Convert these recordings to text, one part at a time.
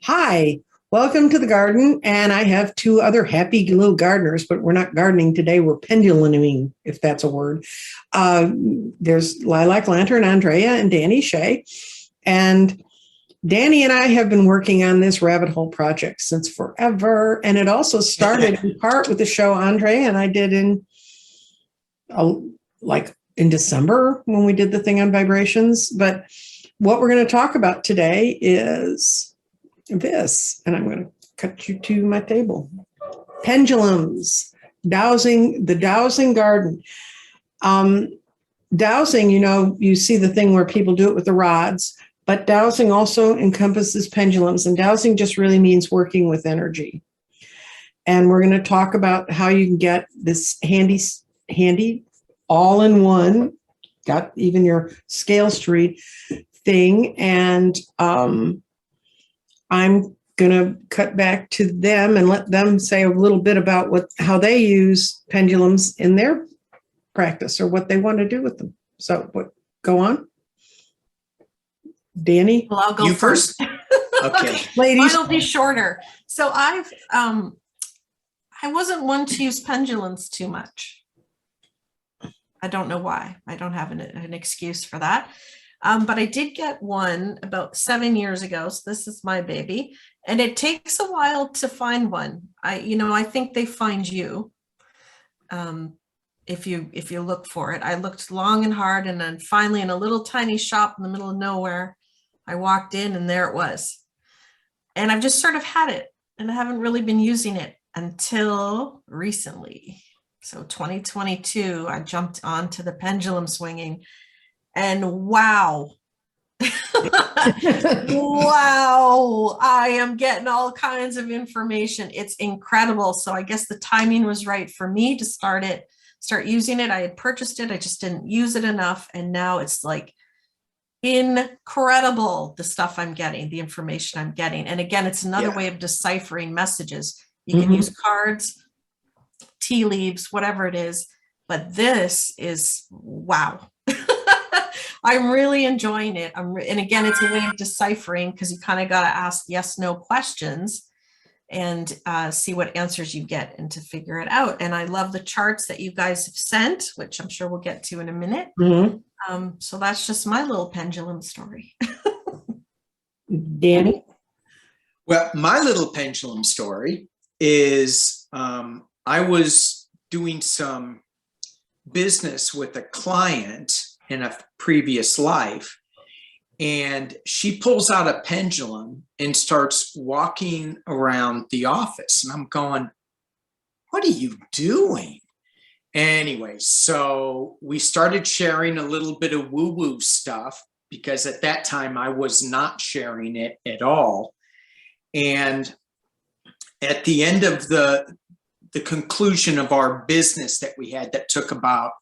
Hi, welcome to the garden. And I have two other happy little gardeners, but we're not gardening today. We're penduluming, if that's a word. There's Lilac Lantern, Andrea, and Danny Shea. And Danny and I have been working on this rabbit hole project since forever. And it also started in part with the show Andrea and I did in December when we did the thing on vibrations. But what we're going to talk about today is this, and I'm going to cut you to my table. Pendulums, the dowsing garden. Dowsing, you see the thing where people do it with the rods, but dowsing also encompasses pendulums, and dowsing just really means working with energy. And we're going to talk about how you can get this handy all-in-one, got even your scale street thing, and I'm going to cut back to them and let them say a little bit about how they use pendulums in their practice or what they want to do with them. So go on. Danny? Well, I'll go first. Okay. Ladies. Mine'll be shorter. So I wasn't one to use pendulums too much. I don't know why. I don't have an excuse for that. But I did get one about 7 years ago. So this is my baby. And it takes a while to find one. I think they find you if you look for it. I looked long and hard, and then finally in a little tiny shop in the middle of nowhere, I walked in and there it was. And I've just sort of had it, and I haven't really been using it until recently. So 2022, I jumped onto the pendulum swinging. And wow, wow, I am getting all kinds of information. It's incredible. So I guess the timing was right for me to start using it. I had purchased it. I just didn't use it enough. And now it's like incredible, the stuff I'm getting, the information I'm getting. And again, it's another way of deciphering messages. You can use cards, tea leaves, whatever it is. But this is wow. I'm really enjoying it. And again, it's a way of deciphering, because you kind of got to ask yes, no questions and see what answers you get and to figure it out. And I love the charts that you guys have sent, which I'm sure we'll get to in a minute. So that's just my little pendulum story. Danny? Well, my little pendulum story is I was doing some business with a client in a previous life, and she pulls out a pendulum and starts walking around the office, and I'm going, what are you doing? Anyway, so we started sharing a little bit of woo-woo stuff, because at that time I was not sharing it at all. And at the end of the conclusion of our business that we had, that took about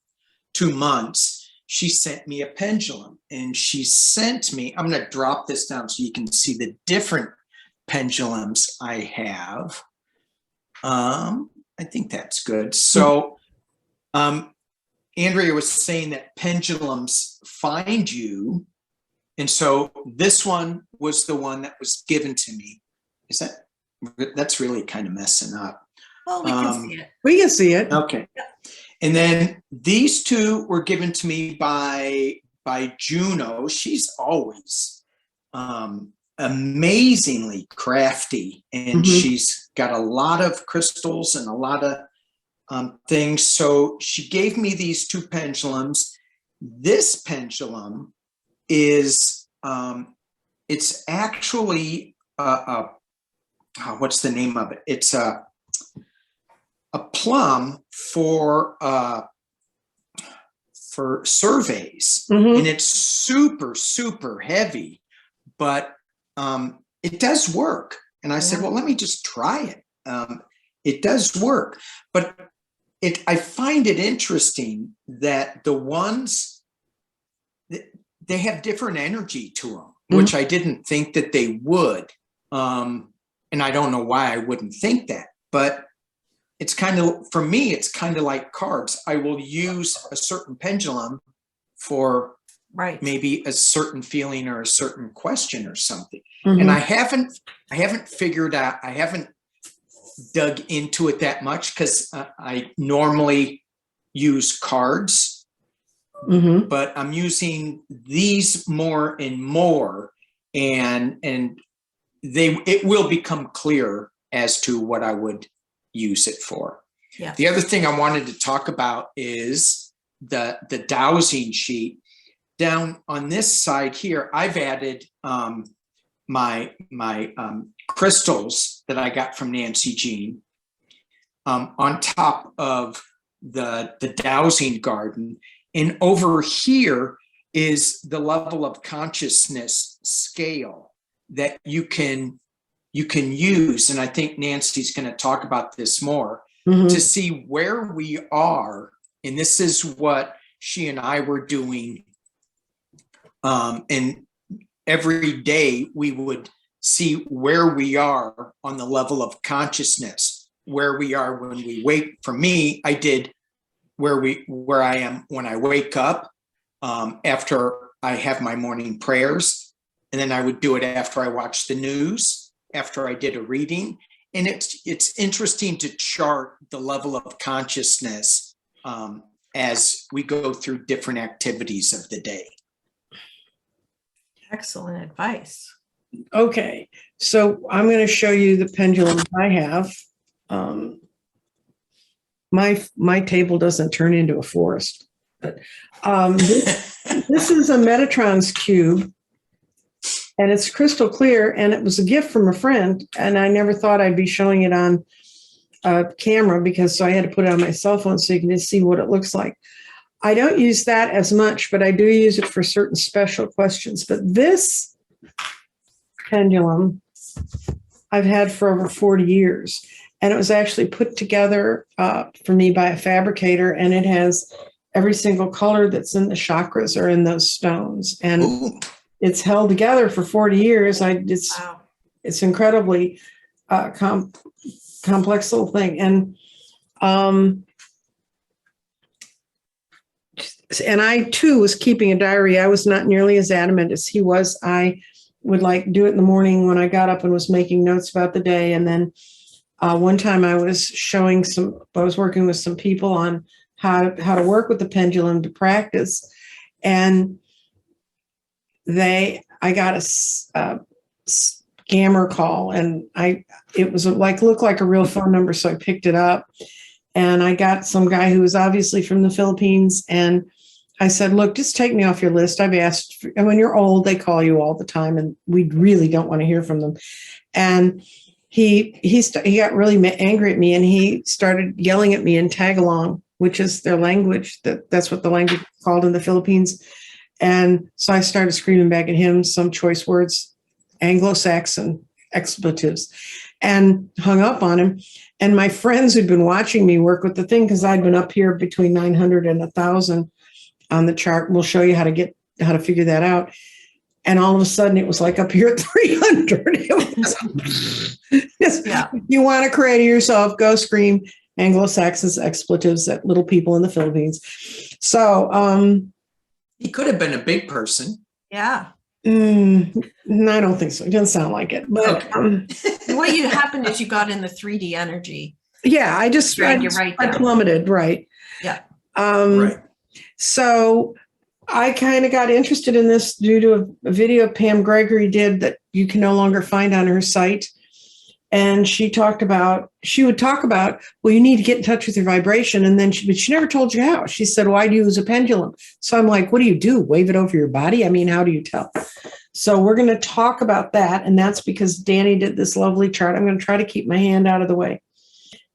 2 months, she sent me a pendulum, and she sent me, I'm going to drop this down so you can see the different pendulums I have. I think that's good. So Andrea was saying that pendulums find you. And so this one was the one that was given to me. That's really kind of messing up. Well, we can see it. We can see it. Okay. And then these two were given to me by Juno. She's always amazingly crafty, and she's got a lot of crystals and a lot of things. So she gave me these two pendulums. This pendulum is it's actually what's the name of it? It's a plum for surveys, and it's super, super heavy, but it does work. And I said, well, let me just try it. It does work, but I find it interesting that the ones they have different energy to them, which I didn't think that they would. And I don't know why I wouldn't think that, but it's kind of, for me, it's kind of like cards. I will use a certain pendulum for Right. maybe a certain feeling or a certain question or something. Mhm. And I haven't figured out, I haven't dug into it that much because I normally use cards, Mhm. but I'm using these more and more, and it will become clear as to what I would use it for. Yeah. The other thing I wanted to talk about is the dowsing sheet. Down on this side here, I've added my crystals that I got from Nancy Jean on top of the dowsing garden. And over here is the level of consciousness scale that you can use. And I think Nancy's going to talk about this more, Mhm. to see where we are. And this is what she and I were doing. And every day we would see where we are on the level of consciousness, where we are when we wake. For me, I did where I am when I wake up, after I have my morning prayers, and then I would do it after I watch the news, after I did a reading. And it's interesting to chart the level of consciousness as we go through different activities of the day. Excellent advice. Okay, so I'm going to show you the pendulums I have. My table doesn't turn into a forest, but this is a Metatron's cube, and it's crystal clear, and it was a gift from a friend, and I never thought I'd be showing it on camera, because so I had to put it on my cell phone so you can just see what it looks like. I don't use that as much, but I do use it for certain special questions. But this pendulum I've had for over 40 years, and it was actually put together for me by a fabricator, and it has every single color that's in the chakras or in those stones, and Ooh. it's held together for 40 years. Wow. It's incredibly complex little thing, and I too was keeping a diary. I was not nearly as adamant as he was. I would like do it in the morning when I got up and was making notes about the day. And then one time I was working with some people on how to work with the pendulum to practice. And I got a scammer call, and it was looked like a real phone number. So I picked it up, and I got some guy who was obviously from the Philippines, and I said, look, just take me off your list. I've asked, and when you're old, they call you all the time, and we really don't want to hear from them. And he got really angry at me, and he started yelling at me in Tagalog, which is their language. That's what the language is called in the Philippines. And so I started screaming back at him some choice words, Anglo-Saxon expletives, and hung up on him. And my friends who'd been watching me work with the thing, because I'd been up here between 900 and 1,000 on the chart. We'll show you how to figure that out. And all of a sudden it was like up here at 300. You want to create yourself, go scream Anglo-Saxons expletives at little people in the Philippines. So he could have been a big person. Yeah. No, I don't think so. It doesn't sound like it. But okay. What happened is you got in the 3D energy. Yeah, I plummeted, right? Yeah. Right. So I kind of got interested in this due to a video Pam Gregory did that you can no longer find on her site. And she would talk about, well, you need to get in touch with your vibration. And then but she never told you how. She said, why do you use a pendulum? So I'm like, what do? Wave it over your body? I mean, how do you tell? So we're going to talk about that. And that's because Danny did this lovely chart. I'm going to try to keep my hand out of the way.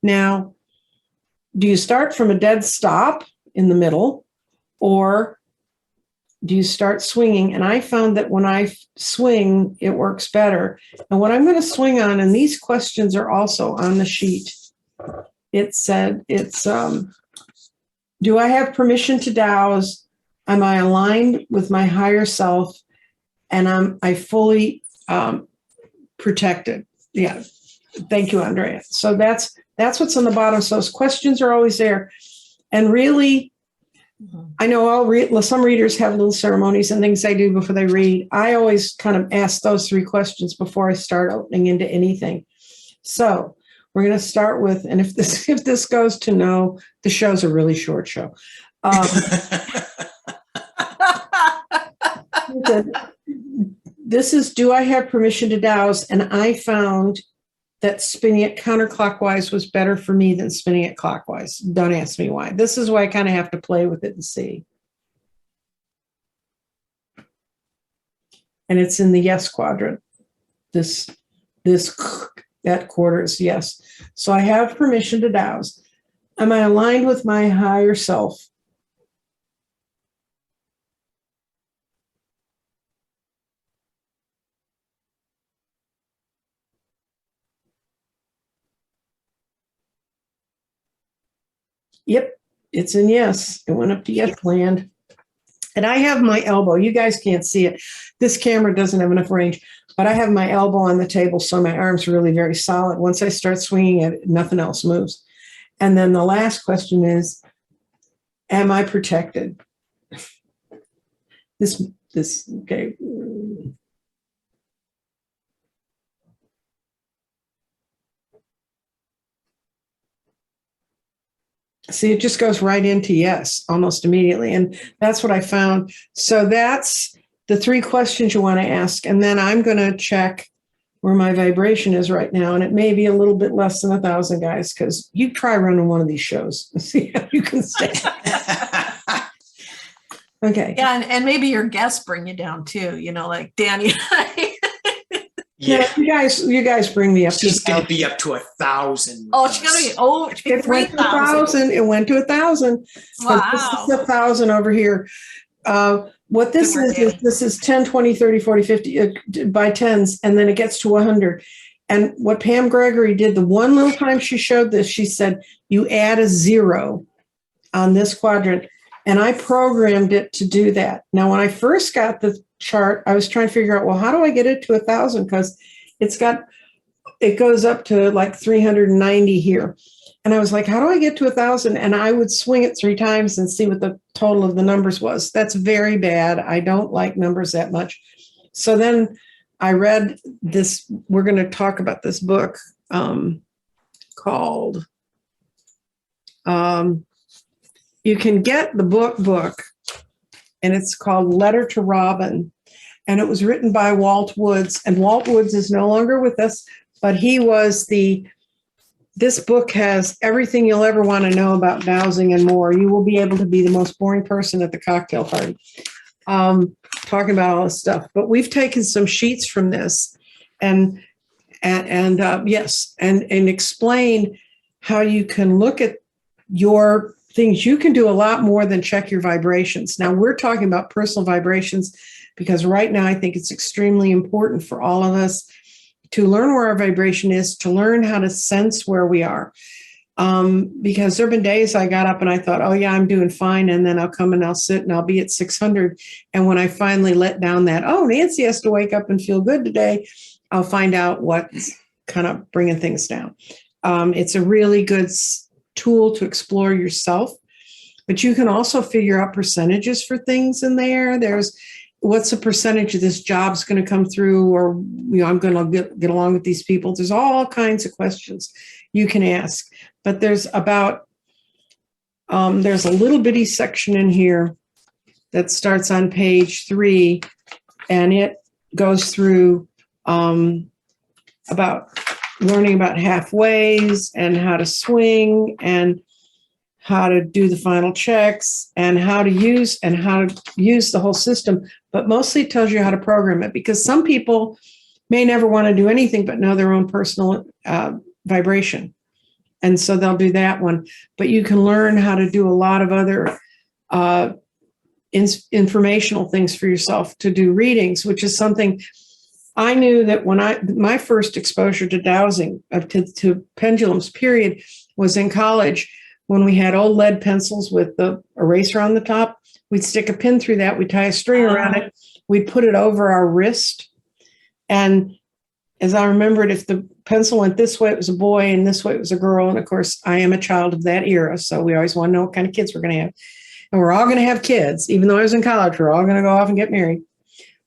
Now, do you start from a dead stop in the middle, or do you start swinging? And I found that when I swing, it works better. And what I'm going to swing on, and these questions are also on the sheet. It said, do I have permission to douse? Am I aligned with my higher self? And I fully protected. Yeah. Thank you, Andrea. So that's what's on the bottom. So those questions are always there. And really, I know I'll read, some readers have little ceremonies and things they do before they read. I always kind of ask those 3 questions before I start opening into anything. So we're going to start with, and if this goes to no, the show's a really short show. This is, do I have permission to dowse? And I found that spinning it counterclockwise was better for me than spinning it clockwise. Don't ask me why. This is why I kind of have to play with it and see. And it's in the yes quadrant. That quarter is yes. So I have permission to dowse. Am I aligned with my higher self? Yep, it's in yes. It went up to yes land. And I have my elbow. You guys can't see it. This camera doesn't have enough range, but I have my elbow on the table, so my arm's really very solid. Once I start swinging it, nothing else moves. And then the last question is, am I protected? Okay. See, it just goes right into yes almost immediately. And that's what I found. So that's the 3 questions you want to ask. And then I'm going to check where my vibration is right now. And it may be a little bit less than 1,000, guys, because you try running one of these shows and see how you can stay. Okay. Yeah. And maybe your guests bring you down too, like Danny. Yeah, you guys bring me up. She's going to be up to 1,000. Oh, she's going to be, it went to 1,000. It went to 1,000. Wow. This is 1,000 over here. What this is this is 10, 20, 30, 40, 50 by tens, and then it gets to 100. And what Pam Gregory did, the one little time she showed this, she said, you add a 0 on this quadrant. And I programmed it to do that. Now, when I first got the chart, I was trying to figure out, well, how do I get it to 1,000? Because it goes up to like 390 here. And I was like, how do I get to 1,000? And I would swing it 3 times and see what the total of the numbers was. That's very bad. I don't like numbers that much. So then I read this. We're going to talk about this book called, you can get the book, and it's called Letter to Robin. And it was written by Walt Woods. And Walt Woods is no longer with us, but he was this book has everything you'll ever want to know about dowsing and more. You will be able to be the most boring person at the cocktail party, talking about all this stuff. But we've taken some sheets from this and explain how you can look at your things. You can do a lot more than check your vibrations. Now, we're talking about personal vibrations because right now I think it's extremely important for all of us to learn where our vibration is, to learn how to sense where we are. Because there have been days I got up and I thought, oh yeah, I'm doing fine. And then I'll come and I'll sit and I'll be at 600. And when I finally let down that, oh, Nancy has to wake up and feel good today, I'll find out what's kind of bringing things down. It's a really good tool to explore yourself, but you can also figure out percentages for things in there. There's what's the percentage of this job's going to come through, or I'm going to get along with these people. There's all kinds of questions you can ask, but there's a little bitty section in here that starts on page 3, and it goes through about learning about halfways and how to swing and how to do the final checks and how to use the whole system. But mostly it tells you how to program it, because some people may never want to do anything but know their own personal vibration. And so they'll do that one. But you can learn how to do a lot of other informational things for yourself, to do readings, which is something I knew that when my first exposure to dowsing, to pendulums, period, was in college when we had old lead pencils with the eraser on the top. We'd stick a pin through that. We'd tie a string around it. We'd put it over our wrist. And as I remembered, if the pencil went this way, it was a boy, and this way it was a girl. And of course, I am a child of that era. So we always want to know what kind of kids we're going to have. and we're all going to have kids. Even though I was in college, we're all going to go off and get married.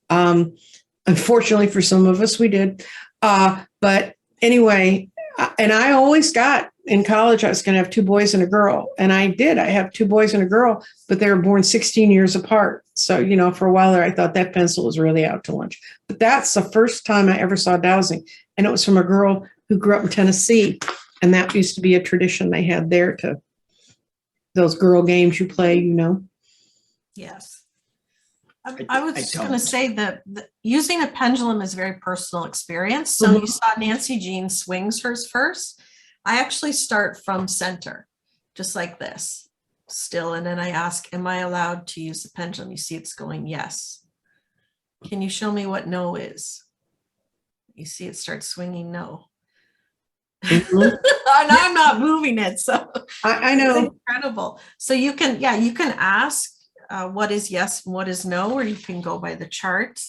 Unfortunately, for some of us, we did. But anyway, and I always got in college, I was going to have 2 boys and a girl. And I did. I have 2 boys and a girl, but they were born 16 years apart. So, for a while there, I thought that pencil was really out to lunch. But that's the first time I ever saw dowsing. And it was from a girl who grew up in Tennessee. And that used to be a tradition they had there, to those girl games you play, Yes. I was just going to say that using a pendulum is a very personal experience. So you saw Nancy Jean swings hers first. I actually start from center, just like this, still. And then I ask, am I allowed to use the pendulum? You see it's going yes. Can you show me what no is? You see it starts swinging no. And I'm not moving it. So I know. It's incredible. So you can ask, what is yes and what is no, or you can go by the chart.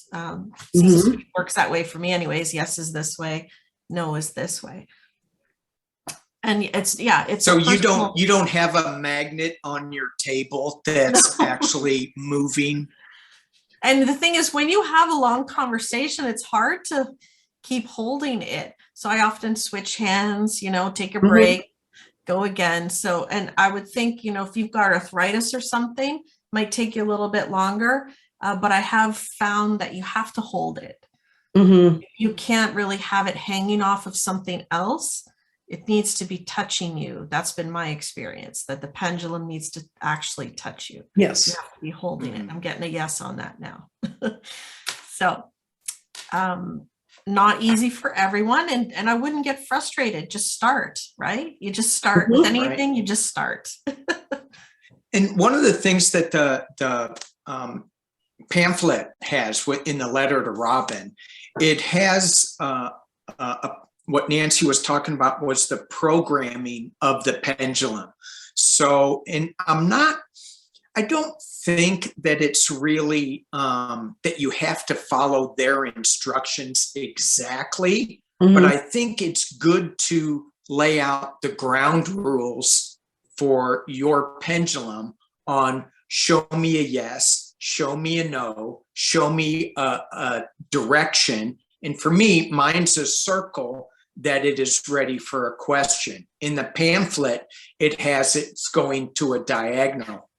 It works that way for me anyways. Yes is this way, no is this way. And it's so you don't have a magnet on your table that's actually moving. And the thing is, when you have a long conversation, it's hard to keep holding it. So I often switch hands, take a break, go again. So, and I would think, if you've got arthritis or something, might take you a little bit longer, but I have found that you have to hold it. You can't really have it hanging off of something else. It needs to be touching you. That's been my experience, that the pendulum needs to actually touch you. Yes. You have to be holding it. I'm getting a yes on that now. So, not easy for everyone. And I wouldn't get frustrated. Just start, right? You just start with anything, you just start. And one of the things that the pamphlet has in the letter to Robin, it has what Nancy was talking about was the programming of the pendulum. So, and I don't think that it's really that you have to follow their instructions exactly, but I think it's good to lay out the ground rules for your pendulum on show me a yes, show me a no, show me a direction. And for me, mine's a circle that it is ready for a question. In the pamphlet, it's going to a diagonal.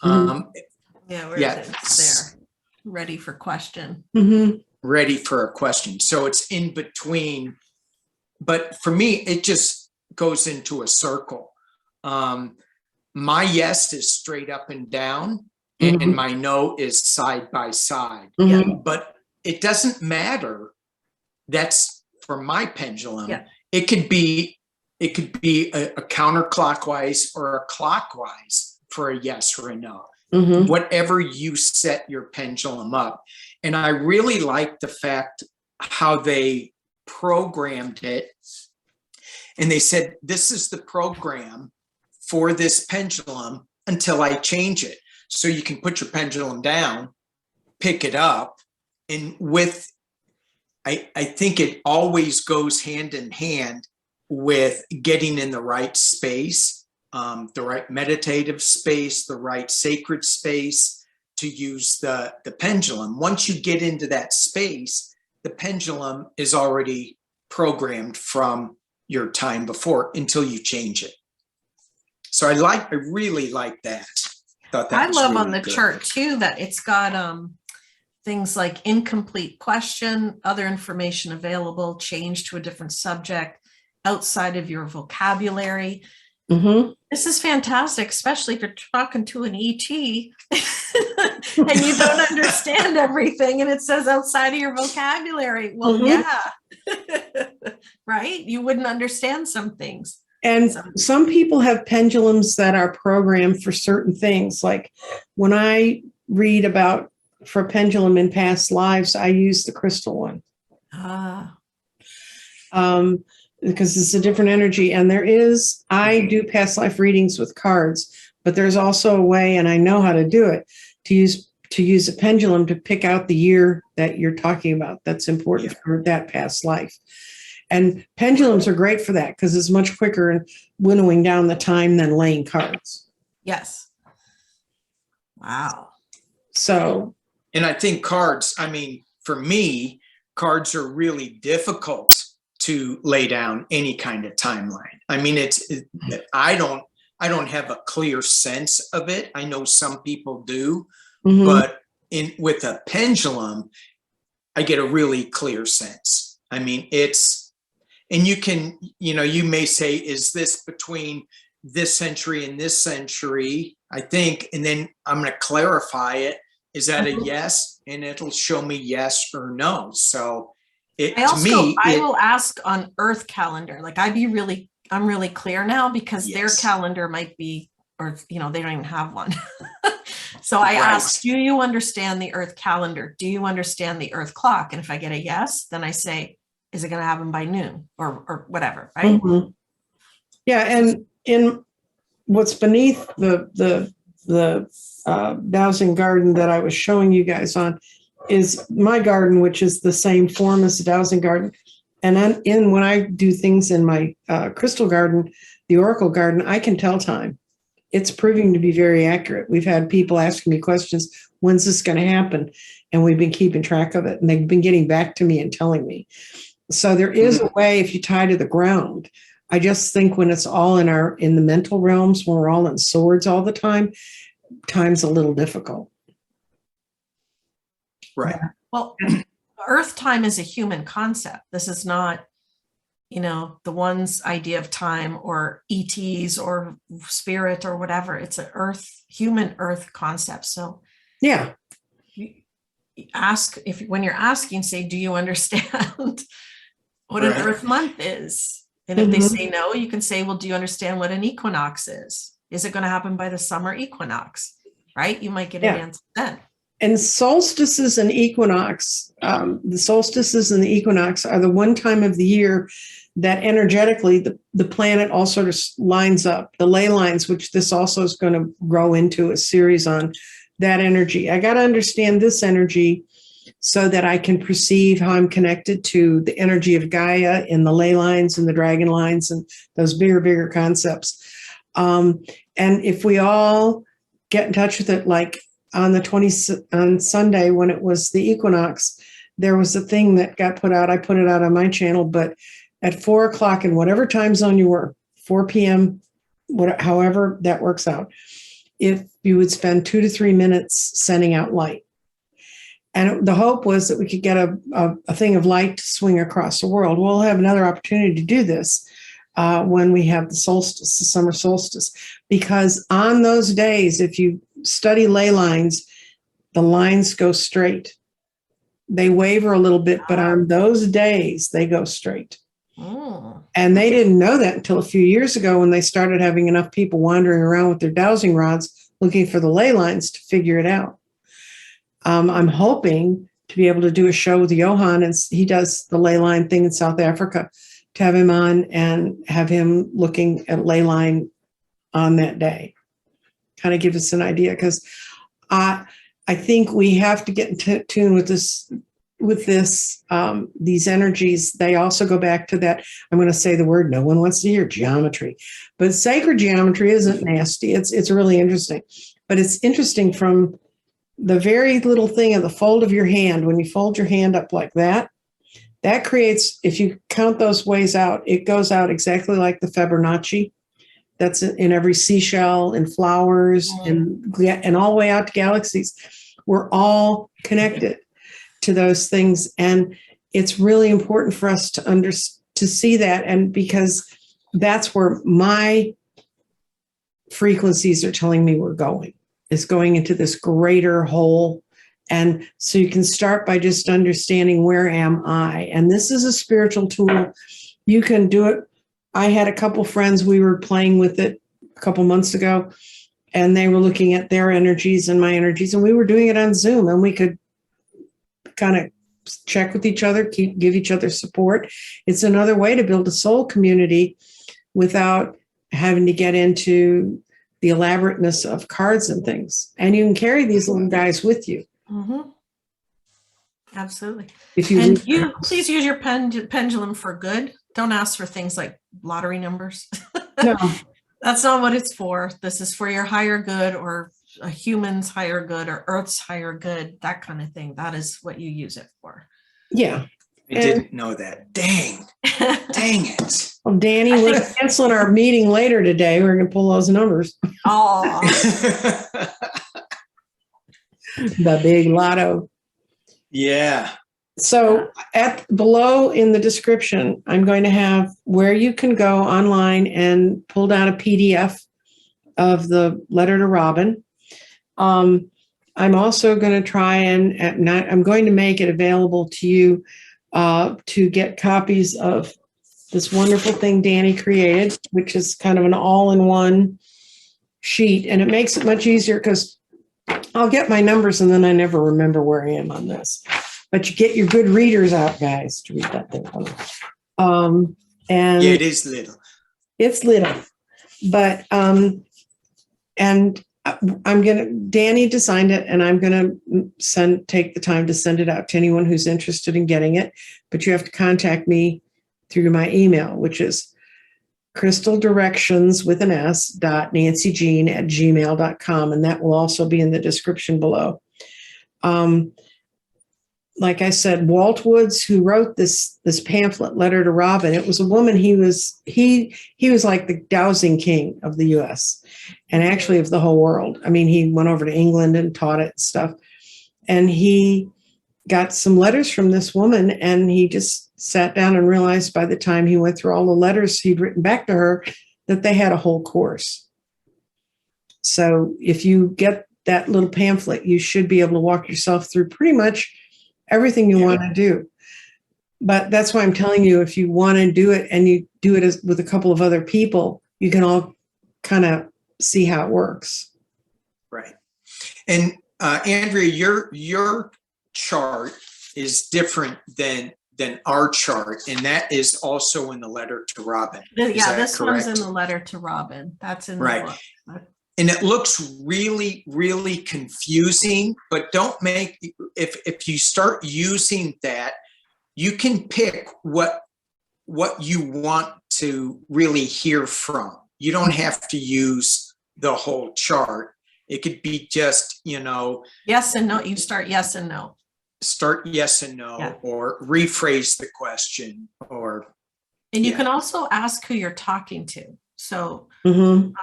Where is it? It's there. Ready for question. Ready for a question. So it's in between. But for me, it just goes into a circle. My yes is straight up and down, and my no is side by side. But it doesn't matter. That's for my pendulum. It could be a counterclockwise or a clockwise for a yes or a no. Whatever you set your pendulum up. And I really like the fact how they programmed it. And they said, this is the program for this pendulum until I change it. So you can put your pendulum down, pick it up, and I think it always goes hand in hand with getting in the right space, the right meditative space, the right sacred space to use the pendulum. Once you get into that space, the pendulum is already programmed from your time before until you change it. So I really like that. I love on the chart too that it's got things like incomplete question, other information available, change to a different subject, outside of your vocabulary. This is fantastic, especially if you're talking to an ET and you don't understand everything and it says outside of your vocabulary. Well, right? You wouldn't understand some things. And some people have pendulums that are programmed for certain things. Like when I read about for pendulum in past lives, I use the crystal one. Because it's a different energy. And I do past life readings with cards, but there's also a way, and I know how to do it, to use a pendulum to pick out the year that you're talking about. That's important for that past life. And pendulums are great for that because it's much quicker in winnowing down the time than laying cards. Yes. Wow. So, And I think cards, I mean, for me, cards are really difficult to lay down any kind of timeline. I mean, I don't have a clear sense of it. I know some people do, mhm. but with a pendulum, I get a really clear sense. I mean, and you can, you may say, is this between this century and this century? I think, and then I'm going to clarify it. Is that a yes? And it'll show me yes or no. So I will ask on Earth calendar. Like I'm really clear now because their calendar might be, or, they don't even have one. So I ask, do you understand the Earth calendar? Do you understand the Earth clock? And if I get a yes, then I say, is it going to happen by noon or whatever, right? Mm-hmm. Yeah, and in what's beneath the dowsing garden that I was showing you guys on is my garden, which is the same form as the dowsing garden. And when I do things in my crystal garden, the oracle garden, I can tell time. It's proving to be very accurate. We've had people asking me questions, when's this going to happen? And we've been keeping track of it. And they've been getting back to me and telling me. So there is a way if you tie to the ground. I just think when it's all in the mental realms, when we're all in swords all the time, time's a little difficult. Right. Well, Earth time is a human concept. This is not, the one's idea of time or ETs or spirit or whatever. It's an human Earth concept. So yeah, you ask when you're asking, say, do you understand what an Earth month is? And if they say no, you can say, well, do you understand what an equinox is? Is it going to happen by the summer equinox? Right? You might get an answer then. And solstices and equinox, the solstices and the equinox are the one time of the year that energetically the planet all sort of lines up. The Leylines, which this also is going to grow into a series on that energy. I got to understand this energy so that I can perceive how I'm connected to the energy of Gaia in the Leylines and the dragon lines and those bigger concepts. And if we all get in touch with it, like on Sunday when it was the equinox, there was a thing that got put out. I put it out on my channel, but at 4:00 in whatever time zone you were, 4 p.m., however that works out, if you would spend 2 to 3 minutes sending out light. And the hope was that we could get a thing of light to swing across the world. We'll have another opportunity to do this when we have the solstice, the summer solstice, because on those days, if you study ley lines, the lines go straight. They waver a little bit, but on those days, they go straight. Oh. And they didn't know that until a few years ago when they started having enough people wandering around with their dowsing rods looking for the ley lines to figure it out. I'm hoping to be able to do a show with Johan, and he does the ley line thing in South Africa, to have him on and have him looking at ley line on that day. Kind of give us an idea, because I think we have to get in tune with this. These energies, they also go back to that. I'm going to say the word no one wants to hear, geometry, but sacred geometry isn't nasty. It's really interesting, but it's interesting from the very little thing of the fold of your hand. When you fold your hand up like that, that creates, if you count those ways out, it goes out exactly like the Fibonacci. That's in every seashell and flowers and all the way out to galaxies. We're all connected to those things. And it's really important for us to see that. And because that's where my frequencies are telling me we're going, is going into this greater whole. And so you can start by just understanding, where am I? And this is a spiritual tool. You can do it. I had a couple friends, we were playing with it a couple months ago, and they were looking at their energies and my energies, and we were doing it on Zoom, and we could kind of check with each other, give each other support. It's another way to build a soul community without having to get into the elaborateness of cards and things. And you can carry these little guys with you. Mm-hmm. Absolutely. If you and you please use your pendulum for good. Don't ask for things like lottery numbers. No. That's not what it's for. This is for your higher good or a human's higher good or Earth's higher good, that kind of thing. That is what you use it for. Yeah. I didn't know that. Dang it. Well, Danny, we're canceling our meeting later today. We're going to pull those numbers. Oh, The big lotto. Yeah. So below in the description, I'm going to have where you can go online and pull down a PDF of the letter to Robin. I'm also going to try I'm going to make it available to you to get copies of this wonderful thing Danny created, which is kind of an all-in-one sheet. And it makes it much easier because I'll get my numbers and then I never remember where I am on this. But you get your good readers out, guys, to read that thing. And Yeah, it is little. it's little, but Danny designed it, and I'm gonna take the time to send it out to anyone who's interested in getting it. But you have to contact me through my email, which is crystaldirections.nancyjean@gmail.com, and that will also be in the description below. Like I said, Walt Woods, who wrote this pamphlet, Letter to Robin, it was a woman. He was like the dowsing king of the U.S. and actually of the whole world. I mean, he went over to England and taught it and stuff. And he got some letters from this woman, and he just sat down and realized by the time he went through all the letters he'd written back to her that they had a whole course. So if you get that little pamphlet, you should be able to walk yourself through pretty much everything you want to do. But that's why I'm telling you, if you want to do it and you do it with a couple of other people, you can all kind of see how it works. Right. And Andrea, your chart is different than our chart, and that is also in the letter to Robin. Yeah, this correct? One's in the letter to Robin. That's in the book. And it looks really, really confusing, but don't make, if you start using that, you can pick what you want to really hear from. You don't have to use the whole chart. It could be just, yes and no. You start yes and no. Start yes and no, yeah. Or rephrase the question, and you can also ask who you're talking to. So am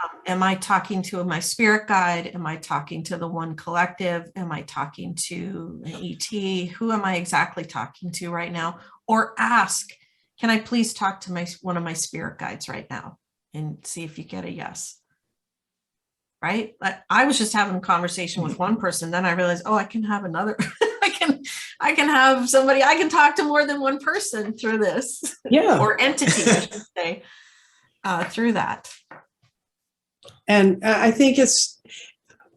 I talking to my spirit guide? Am I talking to the One Collective? Am I talking to an ET? Who am I exactly talking to right now? Or ask, can I please talk to one of my spirit guides right now, and see if you get a yes. Right? I was just having a conversation with one person. Then I realized, I can have another. I can have somebody. I can talk to more than one person through this. Yeah. Or entity, I should say. Through that. And I think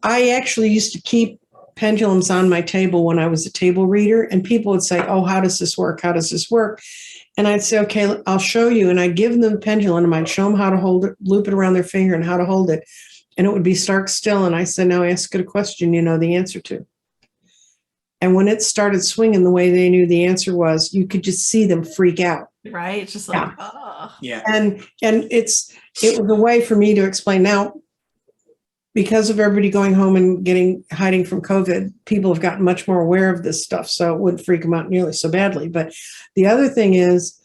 I actually used to keep pendulums on my table when I was a table reader, and people would say, how does this work? How does this work? And I'd say, okay, I'll show you. And I'd give them the pendulum and I'd show them how to hold it, loop it around their finger and how to hold it. And it would be stark still. And I said, now ask it a question you know the answer to. And when it started swinging the way they knew the answer was, you could just see them freak out. Right. It's just like, yeah. And it was a way for me to explain. Now, because of everybody going home and hiding from COVID, people have gotten much more aware of this stuff. So it wouldn't freak them out nearly so badly. But the other thing is,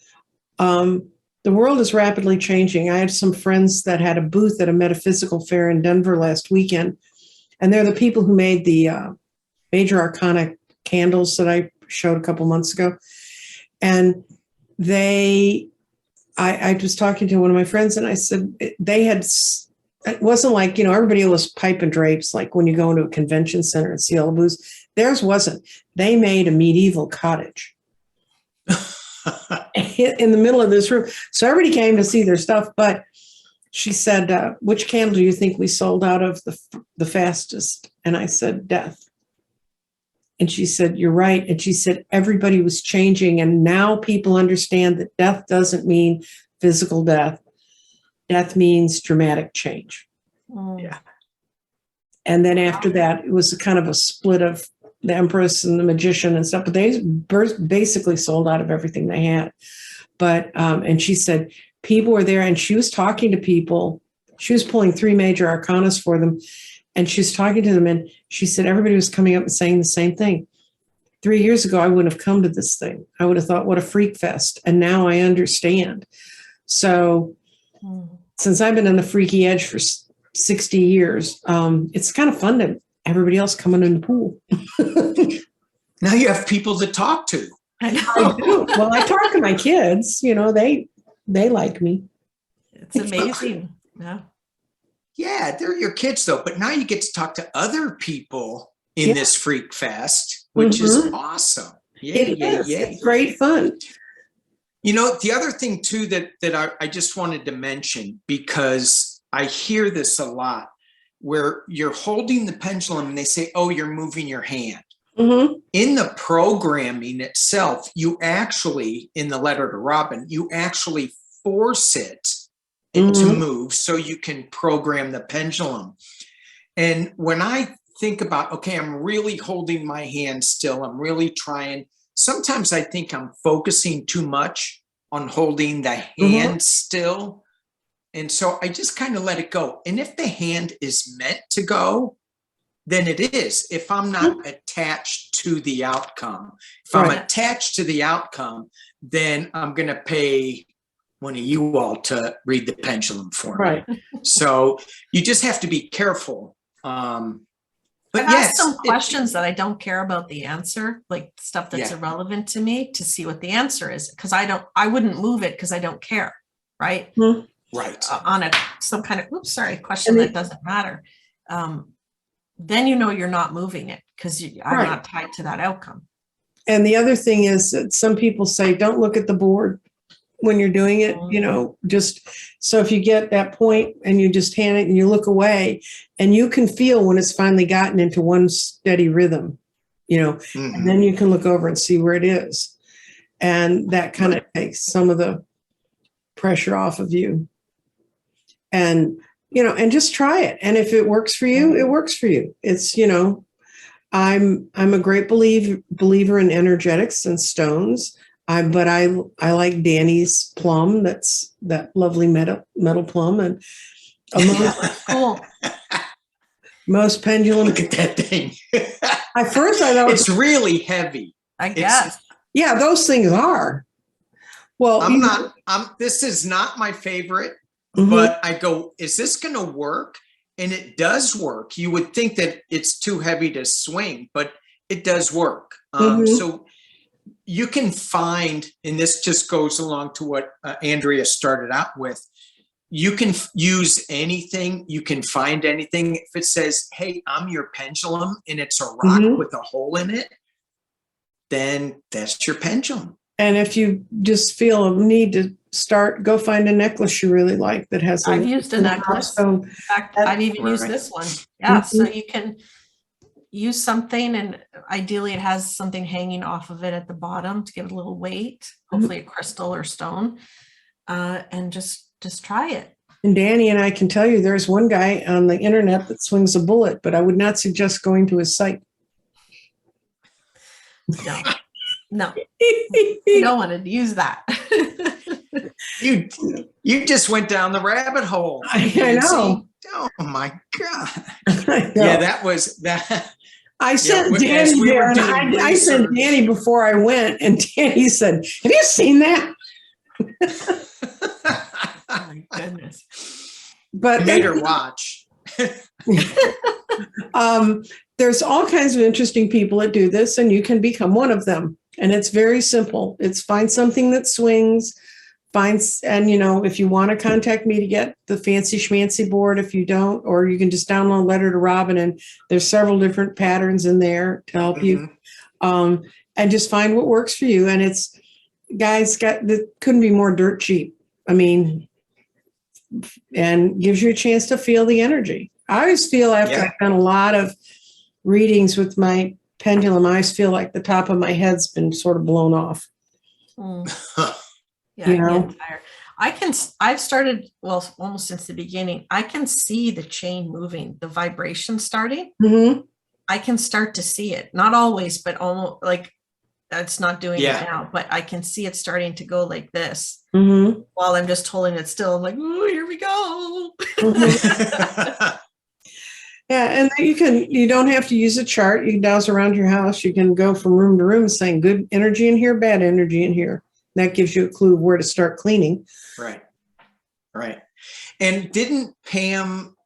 the world is rapidly changing. I had some friends that had a booth at a metaphysical fair in Denver last weekend. And they're the people who made the Major Arcana candles that I showed a couple months ago. And I was talking to one of my friends, and I said it wasn't like, everybody was pipe and drapes, like when you go into a convention center and see all the booths. Theirs wasn't. They made a medieval cottage in the middle of this room. So everybody came to see their stuff. But she said, which candle do you think we sold out of the fastest? And I said, death. And she said, you're right. And she said, everybody was changing. And now people understand that death doesn't mean physical death. Death means dramatic change. Yeah. And then after that, it was kind of a split of the Empress and the Magician and stuff. But they basically sold out of everything they had. But, and she said, people were there, and she was talking to people. She was pulling 3 major arcanas for them. And she was talking to them, and she said everybody was coming up and saying the same thing. 3 years ago, I wouldn't have come to this thing. I would have thought, what a freak fest. And now I understand. So since I've been on the freaky edge for 60 years, it's kind of fun to everybody else coming in the pool. Now you have people to talk to. I know. I do. Well, I talk to my kids, they like me. It's amazing. Yeah. Yeah, they're your kids though, but now you get to talk to other people in this freak fest, which is awesome. Yeah. It's great fun. The other thing too that I just wanted to mention, because I hear this a lot, where you're holding the pendulum and they say, oh, you're moving your hand. In the programming itself, you actually, in the letter to Robin, you actually force it to move so you can program the pendulum. And when I think about, okay, I'm really holding my hand still, I'm really trying, sometimes I think I'm focusing too much on holding the hand still. And so I just kind of let it go. And if the hand is meant to go, then it is. If I'm not attached to the outcome, if I'm attached to the outcome, then I'm going to pay one of you all to read the pendulum for me. So you just have to be careful. But I have some questions that I don't care about the answer, like stuff that's irrelevant to me, to see what the answer is. Because I wouldn't move it because I don't care. Right. Right. On some kind of, question that doesn't matter. Then you're not moving it because I'm not tied to that outcome. And the other thing is that some people say, don't look at the board when you're doing it, just so if you get that point and you just hand it and you look away and you can feel when it's finally gotten into one steady rhythm, and then you can look over and see where it is. And that kind of takes some of the pressure off of you. And, and just try it. And if it works for you, it works for you. It's, I'm a great believer in energetics and stones. But I like Danny's plum. That's that lovely metal plum. And cool. Most pendulum. Look at that thing. At first I thought it's really heavy. I guess. Yeah, those things are. Well, this is not my favorite, but I go, is this going to work? And it does work. You would think that it's too heavy to swing, but it does work. So you can find, and this just goes along to what Andrea started out with, you can use anything, you can find anything. If it says, hey, I'm your pendulum, and it's a rock with a hole in it, then that's your pendulum. And if you just feel a need to go find a necklace you really like that has I've used a necklace. So in fact, I've even used this one. Yeah, so you can use something, and ideally it has something hanging off of it at the bottom to give it a little weight, hopefully a crystal or stone, and just try it. And Danny and I can tell you there's one guy on the internet that swings a bullet, but I would not suggest going to his site. No, you don't want to use that. You just went down the rabbit hole. I know. Oh my God. Yeah, that was that. I sent Danny there, and I sent Danny before I went, and Danny said, have you seen that? Oh my goodness. But made her watch. There's all kinds of interesting people that do this, and you can become one of them. And it's very simple. It's find something that swings, and if you want to contact me to get the fancy schmancy board, if you don't, or you can just download Letter to Robin, and there's several different patterns in there to help you. And just find what works for you. And it's, guys, that couldn't be more dirt cheap. I mean, and gives you a chance to feel the energy. I always feel after I've done a lot of readings with my pendulum, I always feel like the top of my head's been sort of blown off. Yeah, I get tired. I've started, almost since the beginning, I can see the chain moving, the vibration starting. I can start to see it. Not always, but almost, like, it's not doing it now, but I can see it starting to go like this while I'm just holding it still. I'm like, oh, here we go. Yeah, and you don't have to use a chart. You can douse around your house. You can go from room to room saying good energy in here, bad energy in here. That gives you a clue of where to start cleaning. Right. Right. And didn't Pam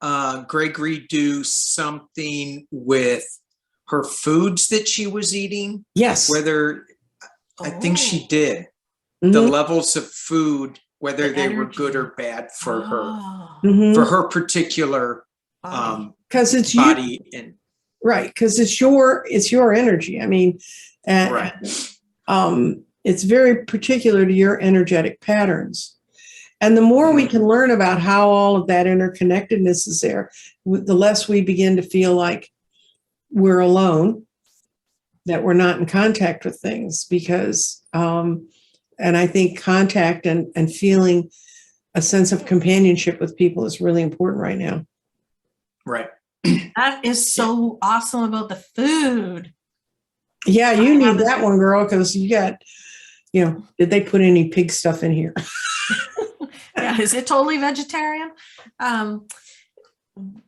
Gregory do something with her foods that she was eating? Yes. I think she did. Mm-hmm. The levels of food, whether The they were energy. good or bad for her, Mm-hmm. for her particular because it's body. And right, because it's your energy. I mean, right. It's very particular to your energetic patterns. And the more we can learn about how all of that interconnectedness is there, the less we begin to feel like we're alone, that we're not in contact with things. Because, and I think contact and feeling a sense of companionship with people is really important right now. Right. That is so awesome about the food. Yeah, you need that one, girl, because you got, did they put any pig stuff in here? Yeah, is it totally vegetarian?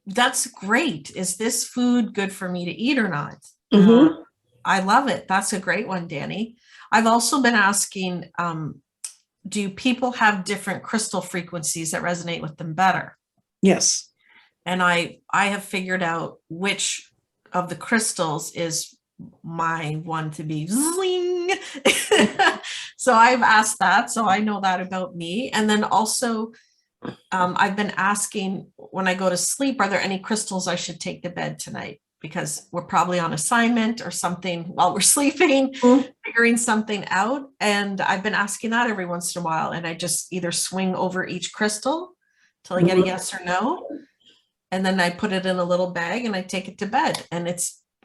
That's great. Is this food good for me to eat or not? Mm-hmm. I love it. That's a great one, Danny. I've also been asking, do people have different crystal frequencies that resonate with them better? Yes. And I have figured out which of the crystals is my one to be zing. So I've asked that, so I know that about me. And then also I've been asking when I go to sleep, are there any crystals I should take to bed tonight? Because we're probably on assignment or something while we're sleeping, figuring something out. And I've been asking that every once in a while. And I just either swing over each crystal till I get a yes or no. And then I put it in a little bag and I take it to bed. And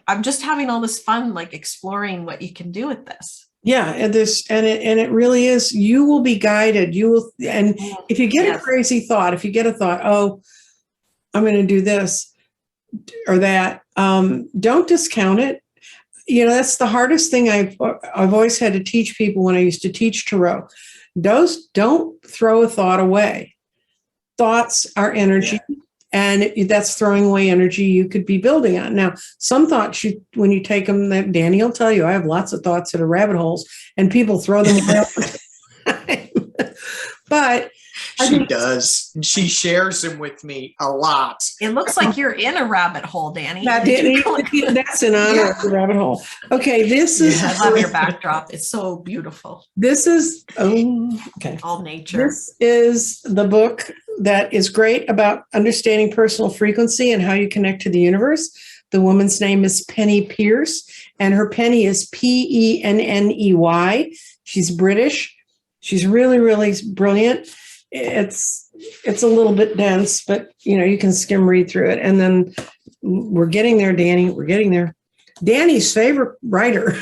I'm just having all this fun, like exploring what you can do with this. Yeah, and it really is. You will be guided. You will, and if you get a crazy thought, if you get a thought, oh, I'm going to do this or that, don't discount it. That's the hardest thing I've always had to teach people when I used to teach tarot. Don't throw a thought away. Thoughts are energy. Yeah. And that's throwing away energy you could be building on. Now, some thoughts, when you take them, Danny will tell you, I have lots of thoughts that are rabbit holes, and people throw them away all the time. But she does. She shares them with me a lot. It looks like you're in a rabbit hole, Danny. That's an honor of the rabbit hole. Okay, this is. I love your backdrop. It's so beautiful. This is okay. All nature. This is the book that is great about understanding personal frequency and how you connect to the universe. The woman's name is Penney Peirce, and her Penney is Penney. She's British. She's really, really brilliant. It's a little bit dense, but you can skim read through it. And then we're getting there, Danny. We're getting there. Danny's favorite writer,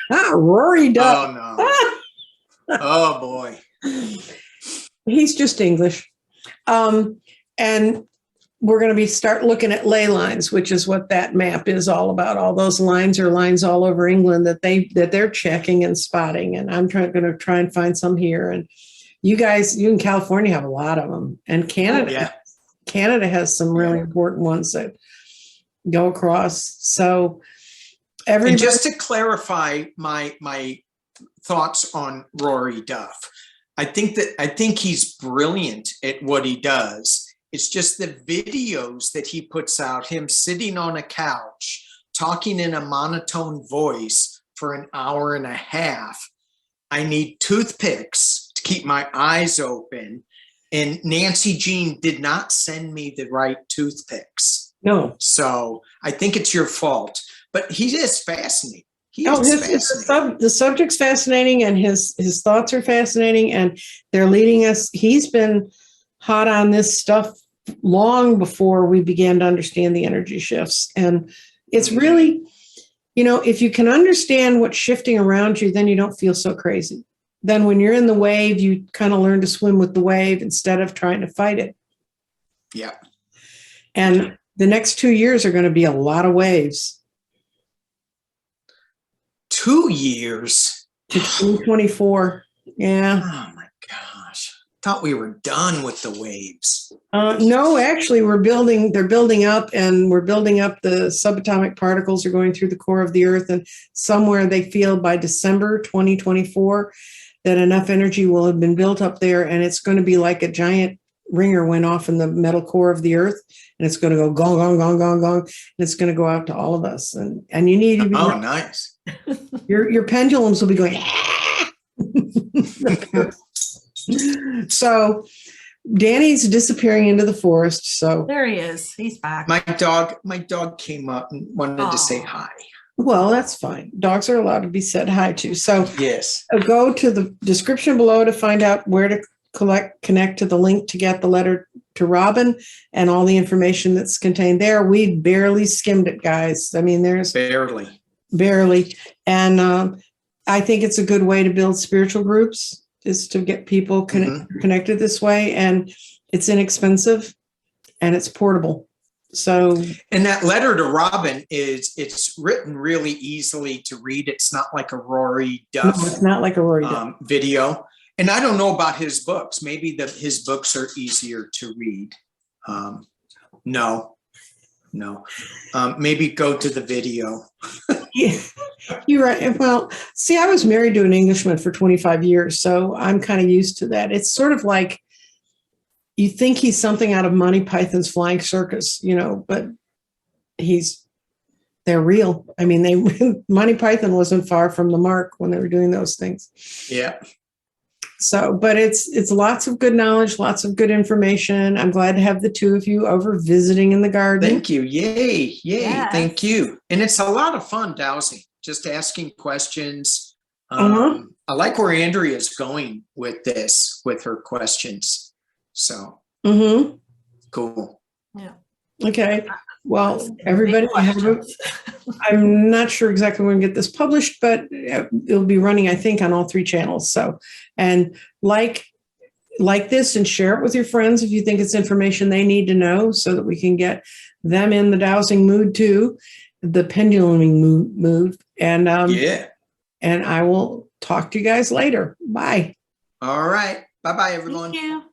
Rory Duff. Oh no! Oh boy, he's just English. And we're going to start looking at Leylines, which is what that map is all about. All those lines are lines all over England that they're checking and spotting. And I'm going to try and find some here. And you in California have a lot of them, and Canada has some really important ones that go across. So and just to clarify my thoughts on Rory Duff, I think he's brilliant at what he does. It's just the videos that he puts out, him sitting on a couch, talking in a monotone voice for an hour and a half. I need toothpicks to keep my eyes open. And Nancy Jean did not send me the right toothpicks. No. So I think it's your fault. But he is fascinating. The subject's fascinating, and his thoughts are fascinating, and they're leading us. He's been hot on this stuff long before we began to understand the energy shifts. And it's really, if you can understand what's shifting around you, then you don't feel so crazy. Then when you're in the wave, you kind of learn to swim with the wave instead of trying to fight it. Yeah. And the next 2 years are going to be a lot of waves. 2 years to 2024. Yeah. Oh my gosh. thought we were done with the waves. No, actually, they're building up, and we're building up. The subatomic particles are going through the core of the Earth, and somewhere they feel by December 2024 that enough energy will have been built up there, and it's going to be like a giant ringer went off in the metal core of the Earth, and it's going to go gong, gong, gong, gong, gong, and it's going to go out to all of us. And you need to be nice. Your pendulums will be going. So Danny's disappearing into the forest. So there he is. He's back. My dog came up and wanted to say hi. Well, that's fine. Dogs are allowed to be said hi to. So yes, go to the description below to find out where to connect to the link to get the letter to Robin and all the information that's contained there. We barely skimmed it, guys. I mean, there's barely. And I think it's a good way to build spiritual groups, is to get people connected this way. And it's inexpensive and it's portable. So, and that letter to Robin it's written really easily to read. It's not like a Rory Duff. No, it's not like a Rory Duff video. And I don't know about his books. Maybe his books are easier to read. No. Maybe go to the video. Yeah, you're right. Well, see, I was married to an Englishman for 25 years, so I'm kind of used to that. It's sort of like you think he's something out of Monty Python's Flying Circus, but they're real. I mean, Monty Python wasn't far from the mark when they were doing those things. Yeah. So, but it's lots of good knowledge, lots of good information. I'm glad to have the two of you over visiting in the garden. Thank you. Yay. Yes. Thank you. And it's a lot of fun dowsing, just asking questions. I like where Andrea is going with this, with her questions. So cool. Yeah. Okay. Well, everybody, I'm not sure exactly when we get this published, but it'll be running, I think, on all 3 channels. So, and like this and share it with your friends if you think it's information they need to know, so that we can get them in the dowsing mood too, the penduluming mood. And and I will talk to you guys later. Bye. All right. Bye-bye, everyone. Thank you.